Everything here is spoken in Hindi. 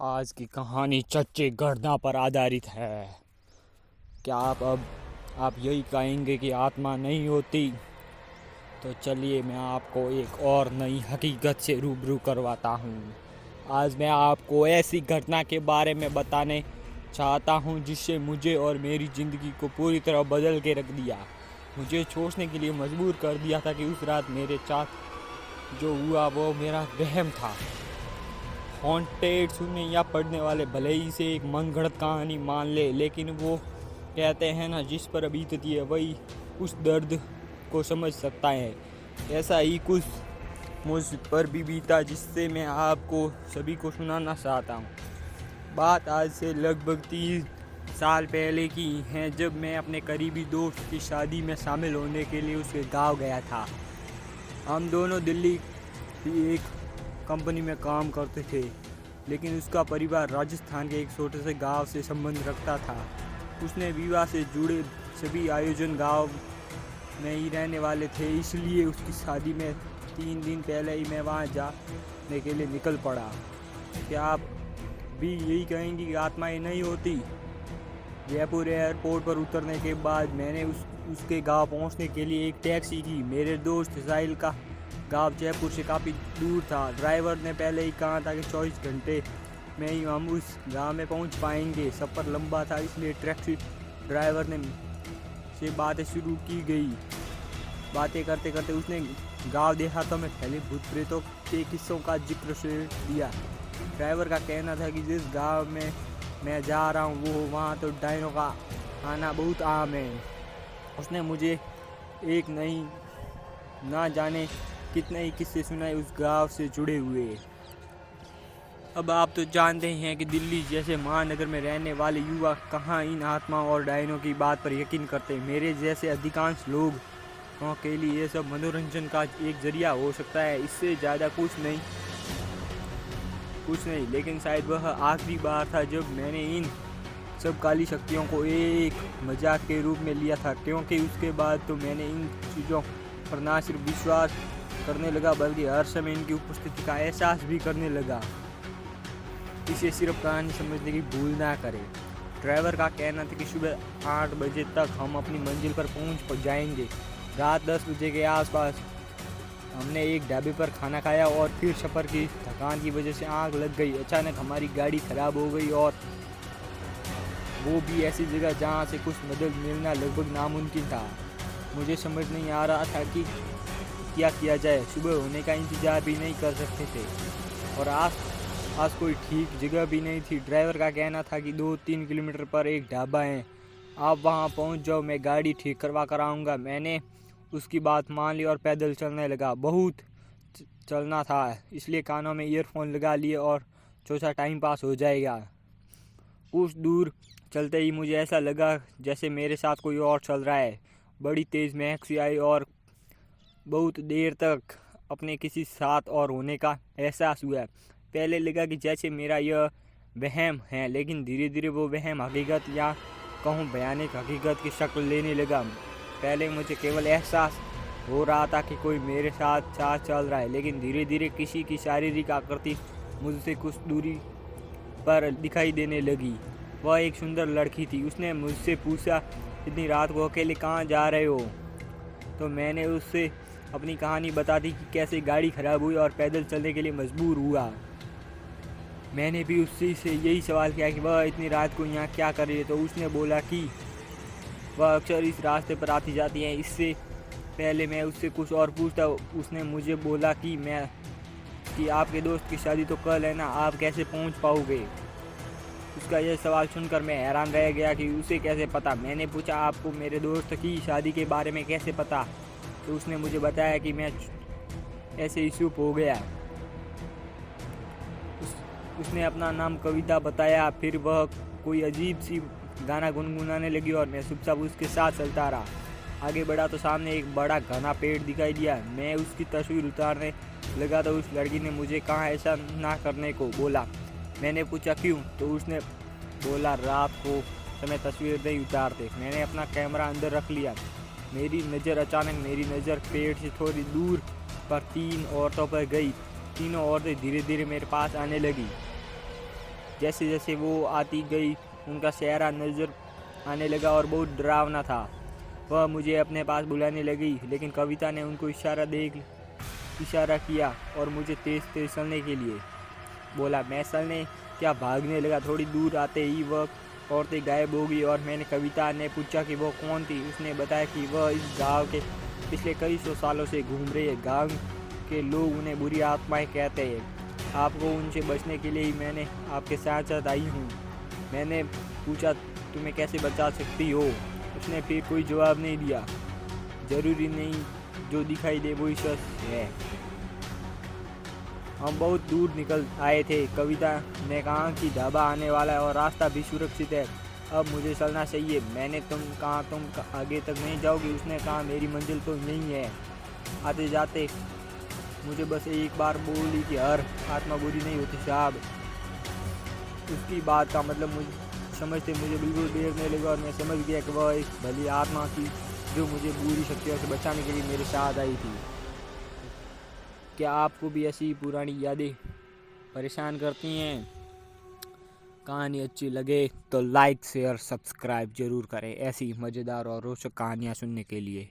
आज की कहानी सच्ची घटना पर आधारित है। क्या आप यही कहेंगे कि आत्मा नहीं होती? तो चलिए मैं आपको एक और नई हकीकत से रूबरू करवाता हूँ। आज मैं आपको ऐसी घटना के बारे में बताने चाहता हूँ जिससे मुझे और मेरी ज़िंदगी को पूरी तरह बदल के रख दिया। मुझे सोचने के लिए मजबूर कर दिया था कि उस रात मेरे साथ जो हुआ वो मेरा वहम था। हॉन्टेड सुनने या पढ़ने वाले भले ही इसे एक मनगढ़ंत कहानी मान ले, लेकिन वो कहते हैं ना, जिस पर बीतती है वही उस दर्द को समझ सकता है। ऐसा ही कुछ मुझ पर भी बीता जिससे मैं आपको सभी को सुनाना चाहता हूँ। बात आज से लगभग 30 साल पहले की है, जब मैं अपने करीबी दोस्त की शादी में शामिल होने के लिए उसके गांव गया था। हम दोनों दिल्ली की एक कंपनी में काम करते थे, लेकिन उसका परिवार राजस्थान के एक छोटे से गांव से संबंध रखता था। उसने विवाह से जुड़े सभी आयोजन गांव में ही रहने वाले थे, इसलिए उसकी शादी में 3 दिन पहले ही मैं वहां जाने के लिए निकल पड़ा। क्या आप भी यही कहेंगे कि आत्माएं नहीं होती? जयपुर एयरपोर्ट पर उतरने के बाद मैंने उसके गांव पहुंचने के लिए एक टैक्सी की। मेरे दोस्त साहिल का गांव जयपुर से काफ़ी दूर था। ड्राइवर ने पहले ही कहा था कि 24 घंटे में ही हम उस गांव में पहुंच पाएंगे। सफ़र लंबा था, इसलिए टैक्सी ड्राइवर ने से बातें शुरू की गई। बातें करते करते उसने गांव देखा तो मैं पहले भूत प्रेतों के किस्सों का जिक्र से दिया। ड्राइवर का कहना था कि जिस गांव में मैं जा रहा हूं वहाँ तो डायनों का आना बहुत आम है। उसने मुझे एक नहीं ना जाने कितने ही किस्से सुनाए उस गांव से जुड़े हुए। अब आप तो जानते हैं कि दिल्ली जैसे महानगर में रहने वाले युवा कहाँ इन आत्माओं और डायनों की बात पर यकीन करते हैं। मेरे जैसे अधिकांश लोगों के लिए ये सब मनोरंजन का एक जरिया हो सकता है, इससे ज़्यादा कुछ नहीं। लेकिन शायद वह आखिरी बार था जब मैंने इन सब काली शक्तियों को एक मजाक के रूप में लिया था, क्योंकि उसके बाद तो मैंने इन चीज़ों पर ना सिर्फ विश्वास करने लगा बल्कि हर समय इनकी उपस्थिति का एहसास भी करने लगा। इसे सिर्फ कहानी समझने की भूल ना करें। ड्राइवर का कहना था कि सुबह 8 बजे तक हम अपनी मंजिल पर पहुंच जाएंगे। रात 10 बजे के आसपास हमने एक ढाबे पर खाना खाया और फिर सफ़र की थकान की वजह से आँख लग गई। अचानक हमारी गाड़ी खराब हो गई, और वो भी ऐसी जगह जहाँ से कुछ मदद मिलना लगभग नामुमकिन था। मुझे समझ नहीं आ रहा था कि क्या किया जाए। सुबह होने का इंतज़ार भी नहीं कर सकते थे, और आस कोई ठीक जगह भी नहीं थी। ड्राइवर का कहना था कि 2-3 किलोमीटर पर एक ढाबा है, आप वहां पहुंच जाओ, मैं गाड़ी ठीक करवा कर आऊँगा। मैंने उसकी बात मान ली और पैदल चलने लगा। बहुत चलना था, इसलिए कानों में ईयरफोन लगा लिए और सोचा टाइम पास हो जाएगा। कुछ दूर चलते ही मुझे ऐसा लगा जैसे मेरे साथ कोई और चल रहा है। बड़ी तेज़ महक सी आई और बहुत देर तक अपने किसी साथ और होने का एहसास हुआ। पहले लगा कि जैसे मेरा यह वहम है, लेकिन धीरे धीरे वो वहम हकीकत या कहूँ भयानक हकीकत की शक्ल लेने लगा। पहले मुझे केवल एहसास हो रहा था कि कोई मेरे साथ चल रहा है, लेकिन धीरे धीरे किसी की शारीरिक आकृति मुझसे कुछ दूरी पर दिखाई देने लगी। वह एक सुंदर लड़की थी। उसने मुझसे पूछा, इतनी रात को अकेले कहाँ जा रहे हो? तो मैंने उससे अपनी कहानी बता दी कि कैसे गाड़ी खराब हुई और पैदल चलने के लिए मजबूर हुआ। मैंने भी उससे यही सवाल किया कि वह इतनी रात को यहाँ क्या कर रही है। तो उसने बोला कि वह अक्सर इस रास्ते पर आती जाती है। इससे पहले मैं उससे कुछ और पूछता, उसने मुझे बोला कि आपके दोस्त की शादी तो कल है ना, आप कैसे पहुँच पाओगे? उसका यह सवाल सुनकर मैं हैरान रह गया कि उसे कैसे पता। मैंने पूछा, आपको मेरे दोस्त की शादी के बारे में कैसे पता? तो उसने मुझे बताया कि मैं ऐसे ही चुप हो गया। उसने अपना नाम कविता बताया। फिर वह कोई अजीब सी गाना गुनगुनाने लगी और मैं चुपचाप उसके साथ चलता रहा। आगे बढ़ा तो सामने एक बड़ा घना पेड़ दिखाई दिया। मैं उसकी तस्वीर उतारने लगा तो उस लड़की ने मुझे कहा ऐसा ना करने को बोला। मैंने पूछा क्यों? तो उसने बोला रात को समय तस्वीर नहीं उतारते। मैंने अपना कैमरा अंदर रख लिया। मेरी नज़र पेड़ से थोड़ी दूर पर 3 औरतों पर गई। तीनों औरतें धीरे धीरे मेरे पास आने लगी। जैसे जैसे वो आती गई उनका चेहरा नज़र आने लगा और बहुत डरावना था। वह मुझे अपने पास बुलाने लगी, लेकिन कविता ने उनको इशारा किया और मुझे तेज़ तेज़ चलने के लिए बोला। मैं चलने क्या भागने लगा। थोड़ी दूर आते ही वह औरतें गायब हो गई और मैंने कविता ने पूछा कि वो कौन थी। उसने बताया कि वह इस गांव के पिछले कई सौ सालों से घूम रही है। गांव के लोग उन्हें बुरी आत्माएं कहते हैं। आपको उनसे बचने के लिए ही मैंने आपके साथ साथ आई हूँ। मैंने पूछा तुम्हें कैसे बचा सकती हो। उसने फिर कोई जवाब नहीं दिया। ज़रूरी नहीं जो दिखाई दे वही सच है। हम बहुत दूर निकल आए थे। कविता ने कहा कि ढाबा आने वाला है और रास्ता भी सुरक्षित है, अब मुझे चलना चाहिए। मैंने तुम आगे तक नहीं जाओगी। उसने कहा मेरी मंजिल तो यहीं है। आते जाते मुझे बस एक बार बोली कि हर आत्मा बुरी नहीं होती साहब। उसकी बात का मतलब समझते मुझे बिल्कुल देर नहीं लगा और मैं समझ गया कि वह एक भली आत्मा थी जो मुझे बुरी शक्तियों से बचाने के लिए मेरे साथ आई थी। क्या आपको भी ऐसी पुरानी यादें परेशान करती हैं? कहानी अच्छी लगे तो लाइक शेयर सब्सक्राइब जरूर करें ऐसी मज़ेदार और रोचक कहानियाँ सुनने के लिए।